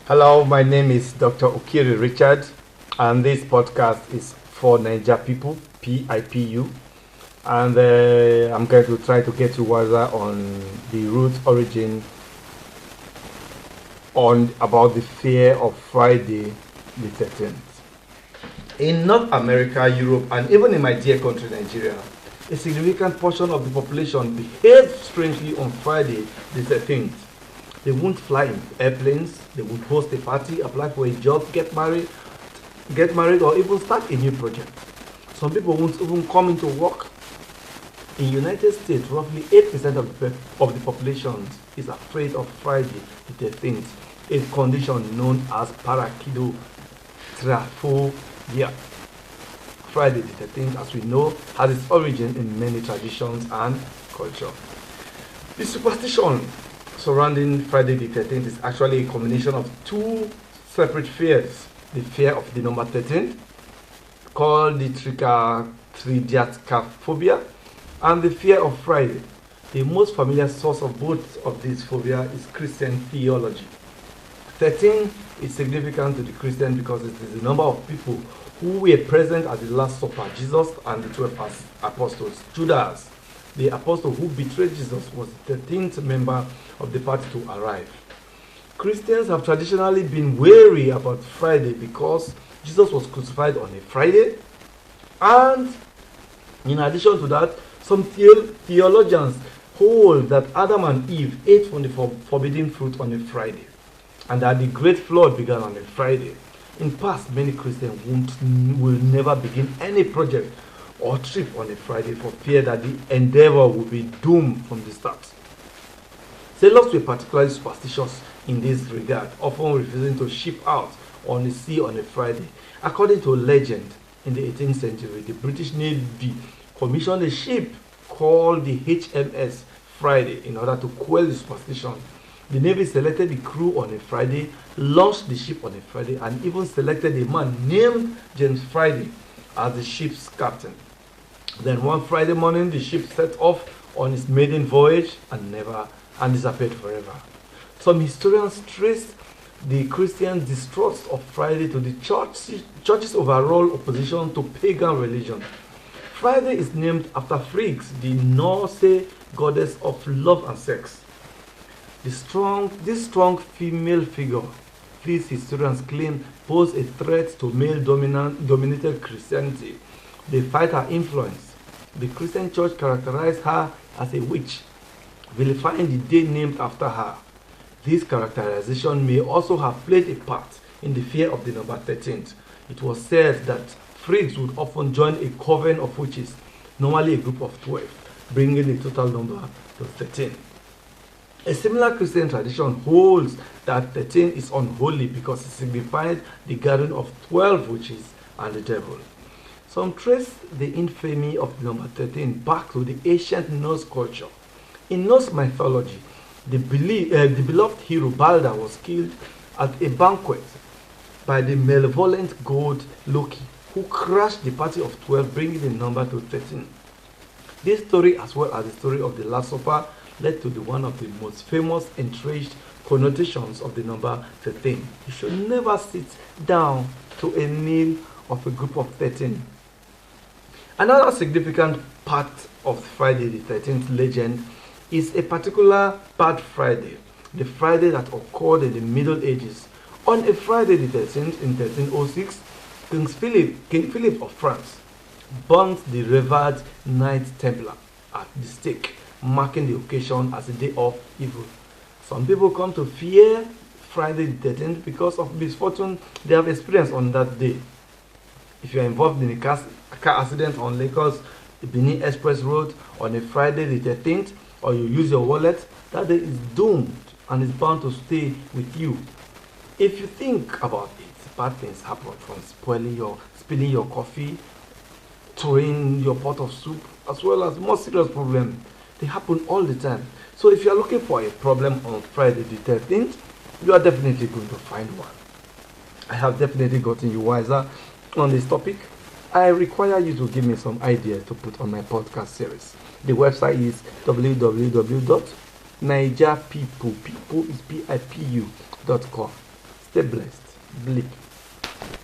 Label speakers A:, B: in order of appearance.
A: Hello, my name is Dr. Okiri Richard, and this podcast is for Niger people, PIPU, and I'm going to try to get you wiser on the root origin on about the fear of Friday the 13th. In North America, Europe, and even in my dear country, Nigeria, a significant portion of the population behaves strangely on Friday the 13th. They won't fly in airplanes, they won't host a party, apply for a job, get married, or even start a new project. Some people won't even come into work. In the United States, roughly 8% of the population is afraid of Friday the 13th, a condition known as parakidotrophobia. Friday the 13th, as we know, has its origin in many traditions and culture. The superstition surrounding Friday the 13th is actually a combination of two separate fears. The fear of the number 13, called the thge, and the fear of Friday. The most familiar source of both of these phobia is Christian theology. 13 is significant to the Christian because it is the number of people who were present at the Last Supper, Jesus and the 12 apostles. Judas, the apostle who betrayed Jesus, was the 13th member of the party to arrive. Christians have traditionally been wary about Friday because Jesus was crucified on a Friday, and in addition to that, some theologians hold that Adam and Eve ate from the forbidden fruit on a Friday, and that the great flood began on a Friday. In past, many Christians will never begin any project or trip on a Friday for fear that the endeavor will be doomed from the start. Sailors were particularly superstitious in this regard, often refusing to ship out on the sea on a Friday. According to legend, in the 18th century, the British Navy commissioned a ship called the HMS Friday in order to quell the superstition. The Navy selected the crew on a Friday, launched the ship on a Friday, and even selected a man named James Friday as the ship's captain. Then one Friday morning, the ship set off on its maiden voyage and disappeared forever. Some historians trace the Christian distrust of Friday to the church's overall opposition to pagan religion. Friday is named after Frigg, the Norse goddess of love and sex. This strong female figure, these historians claim, poses a threat to male-dominated Christianity. They fight her influence. The Christian church characterized her as a witch, vilifying the day named after her. This characterization may also have played a part in the fear of the number 13. It was said that Friggs would often join a coven of witches, normally a group of 12, bringing the total number to 13. A similar Christian tradition holds that 13 is unholy because it signifies the gathering of 12 witches and the devil. Some trace the infamy of the number 13 back to the ancient Norse culture. In Norse mythology, the beloved hero Balder was killed at a banquet by the malevolent god Loki, who crushed the party of 12, bringing the number to 13. This story, as well as the story of the Last Supper, led to one of the most famous entrenched connotations of the number 13. You should never sit down to a meal of a group of 13. Another significant part of Friday the 13th legend is a particular bad Friday, the Friday that occurred in the Middle Ages. On a Friday the 13th in 1306, King Philip of France burnt the revered Knight Templar at the stake, marking the occasion as a day of evil. Some people come to fear Friday the 13th because of misfortune they have experienced on that day. If you are involved in a car accident on Lagos Benin Express Road on a Friday the 13th, or you use your wallet, that day is doomed and is bound to stay with you. If you think about it, bad things happen, from spilling your coffee, throwing your pot of soup, as well as more serious problems. They happen all the time. So if you are looking for a problem on Friday the 13th, you are definitely going to find one. I have definitely gotten you wiser on this topic. I require you to give me some ideas to put on my podcast series. The website is www.nigerpeople.com. Stay blessed. Bleep.